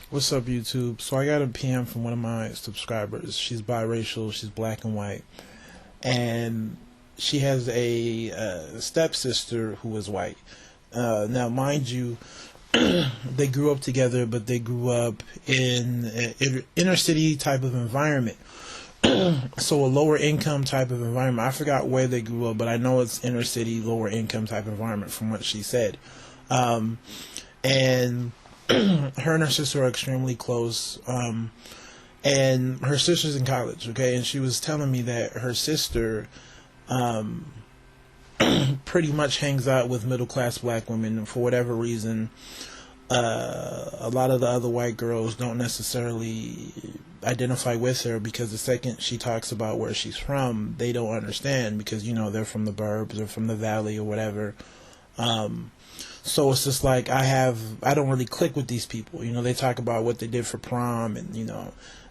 What's up, YouTube? So I got a PM from one of my subscribers. She's biracial. She's black and white, and she has a stepsister who is white. Now, mind you, they grew up together, but they grew up in an inner city type of environment. So a lower income type of environment. I forgot where they grew up, but I know it's inner city, lower income type environment from what she said. And her and her sister are extremely close. And her sister's in college, okay? And she was telling me that her sister pretty much hangs out with middle class black women, and for whatever reason, a lot of the other white girls don't necessarily identify with her, because the second she talks about where she's from, they don't understand, because they're from the burbs or from the valley or whatever. So it's just like I don't really click with these people. They talk about what they did for prom, and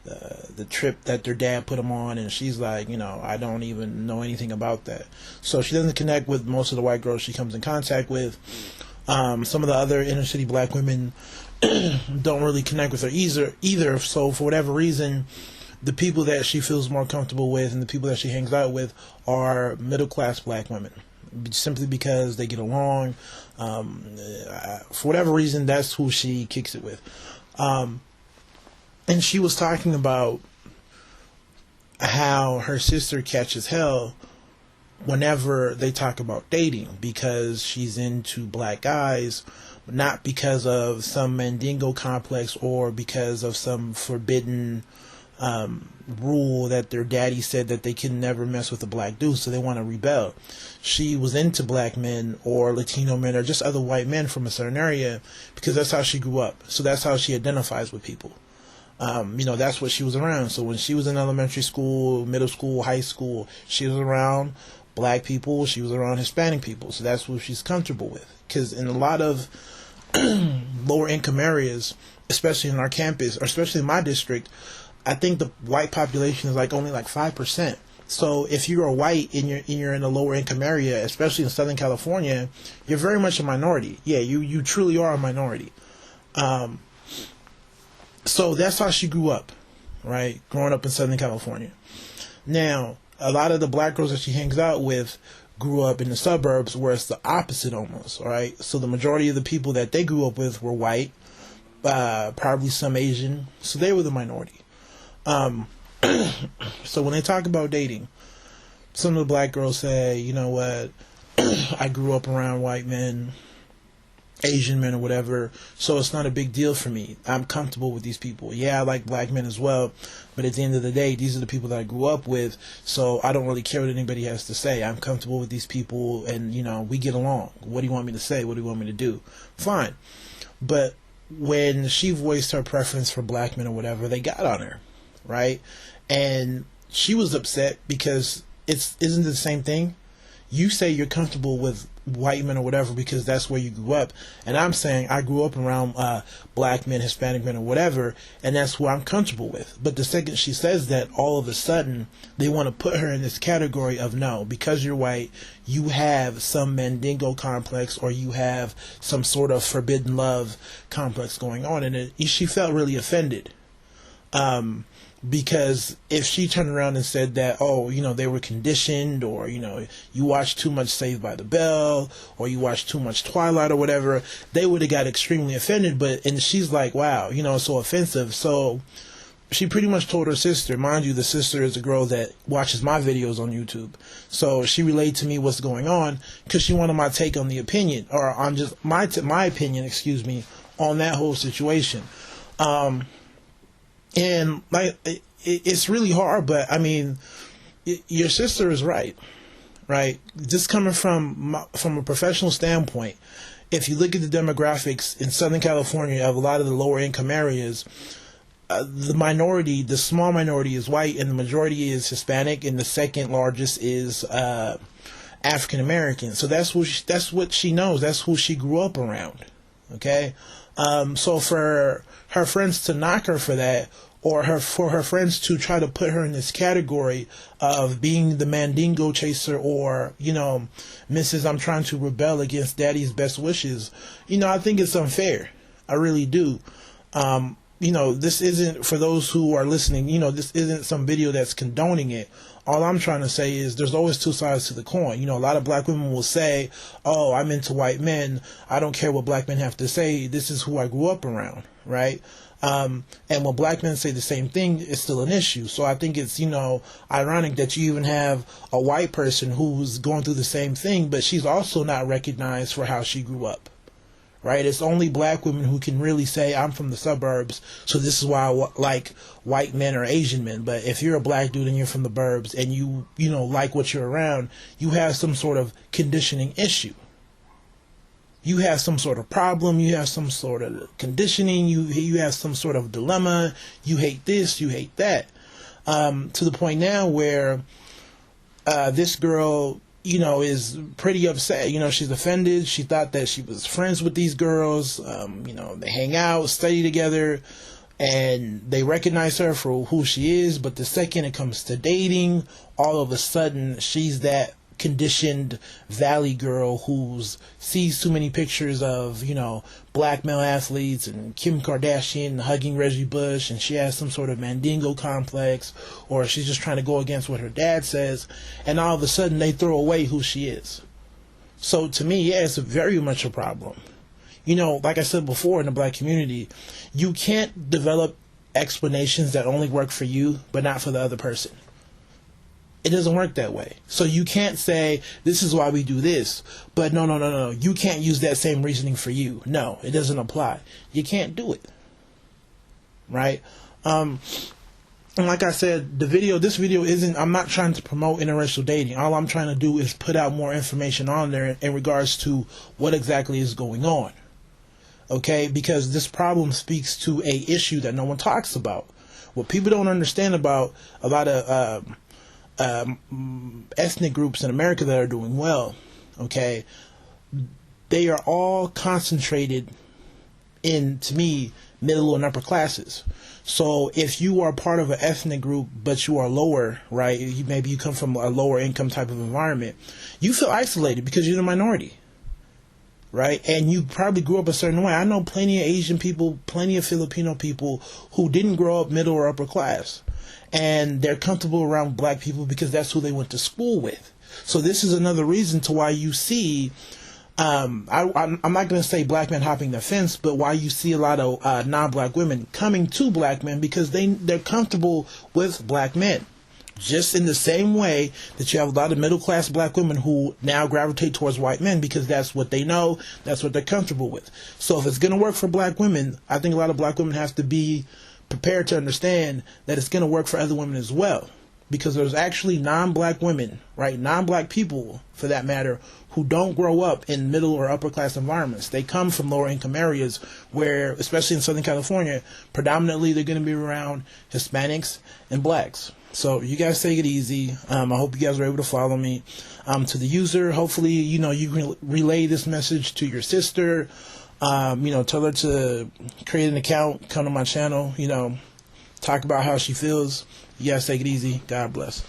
the trip that their dad put them on, and she's like, I don't even know anything about that. So she doesn't connect with most of the white girls she comes in contact with. Some of the other inner city black women don't really connect with her either. So for whatever reason, the people that she feels more comfortable with and the people that she hangs out with are middle class black women, simply because they get along. For whatever reason, that's who she kicks it with. And she was talking about how her sister catches hell whenever they talk about dating, because she's into black guys, not because of some Mandingo complex or because of some forbidden rule that their daddy said that they can never mess with a black dude, so they want to rebel. She was into black men or Latino men or just other white men from a certain area, because that's how she grew up. So that's how she identifies with people. That's what she was around. So when she was in elementary school, middle school, high school, she was around black people, she was around Hispanic people. So that's what she's comfortable with. Because in a lot of lower income areas, especially in our campus, or especially in my district, I think the white population is only 5%. So if you're a white and you're in a lower income area, especially in Southern California, you're very much a minority. Yeah, you truly are a minority. So that's how she grew up, right? Growing up in Southern California. Now, a lot of the black girls that she hangs out with grew up in the suburbs, where it's the opposite almost, right? So the majority of the people that they grew up with were white, probably some Asian. So they were the minority. So when they talk about dating, some of the black girls say, you know what, I grew up around white men, Asian men or whatever, so it's not a big deal for me. I'm comfortable with these people. Yeah, I like black men as well, but at the end of the day, these are the people that I grew up with, so I don't really care what anybody has to say. I'm comfortable with these people, and we get along. What do you want me to say? What do you want me to do? Fine. But when she voiced her preference for black men or whatever, they got on her, right? And she was upset, because isn't it the same thing? You say you're comfortable with white men or whatever because that's where you grew up, and I'm saying I grew up around black men, Hispanic men or whatever, and that's who I'm comfortable with. But the second she says that, all of a sudden they want to put her in this category of, no, because you're white, you have some Mandingo complex, or you have some sort of forbidden love complex going on, and she felt really offended. Because if she turned around and said that, they were conditioned, or, you watched too much Saved by the Bell, or you watched too much Twilight or whatever, they would have got extremely offended. And she's like, wow, it's so offensive. So she pretty much told her sister, mind you, the sister is a girl that watches my videos on YouTube. So she relayed to me what's going on, because she wanted my take on the opinion, or on just my opinion, on that whole situation. And it's really hard, but I mean, your sister is right? Just coming from a professional standpoint, if you look at the demographics in Southern California of a lot of the lower income areas, the small minority is white, and the majority is Hispanic, and the second largest is African American. So that's what she knows. That's who she grew up around. Okay, so for her friends to knock her for that, or for her friends to try to put her in this category of being the Mandingo chaser, or Mrs. I'm trying to rebel against Daddy's best wishes, I think it's unfair. I really do. this isn't, for those who are listening, this isn't some video that's condoning it. All I'm trying to say is there's always two sides to the coin. A lot of black women will say, oh, I'm into white men. I don't care what black men have to say. This is who I grew up around, right? And when black men say the same thing, it's still an issue. So I think it's, ironic that you even have a white person who's going through the same thing, but she's also not recognized for how she grew up. Right? It's only black women who can really say, I'm from the suburbs, so this is why I like white men or Asian men. But if you're a black dude and you're from the burbs and you like what you're around, you have some sort of conditioning issue. You have some sort of problem. You have some sort of conditioning. You have some sort of dilemma. You hate this. You hate that. To the point now where this girl, is pretty upset. She's offended. She thought that she was friends with these girls. They hang out, study together, and they recognize her for who she is. But the second it comes to dating, all of a sudden she's that conditioned valley girl who sees too many pictures of, black male athletes and Kim Kardashian hugging Reggie Bush, and she has some sort of Mandingo complex, or she's just trying to go against what her dad says, and all of a sudden they throw away who she is. So to me, yeah, it's very much a problem. Like I said before, in the black community, you can't develop explanations that only work for you but not for the other person. It doesn't work that way. So you can't say, this is why we do this, but no. You can't use that same reasoning for you. No, it doesn't apply. You can't do it. Right? And like I said, this video isn't, I'm not trying to promote interracial dating. All I'm trying to do is put out more information on there in regards to what exactly is going on. Okay? Because this problem speaks to a issue that no one talks about. What people don't understand about a lot of ethnic groups in America that are doing well, okay, they are all concentrated in, to me, middle and upper classes. So if you are part of an ethnic group but you are lower, right, maybe you come from a lower income type of environment, you feel isolated because you're the minority, right? And you probably grew up a certain way. I know plenty of Asian people, plenty of Filipino people who didn't grow up middle or upper class, and they're comfortable around black people because that's who they went to school with. So this is another reason to why you see, I'm not going to say black men hopping the fence, but why you see a lot of non-black women coming to black men because they're comfortable with black men. Just in the same way that you have a lot of middle-class black women who now gravitate towards white men because that's what they know, that's what they're comfortable with. So if it's going to work for black women, I think a lot of black women have to be prepared to understand that it's going to work for other women as well, because there's actually non-black women, right, non-black people for that matter, who don't grow up in middle or upper class environments. They come from lower income areas where, especially in Southern California, predominantly they're going to be around Hispanics and blacks. So you guys take it easy. I hope you guys are able to follow me. To the user, hopefully you can relay this message to your sister. Tell her to create an account, come to my channel, talk about how she feels. You guys take it easy. God bless.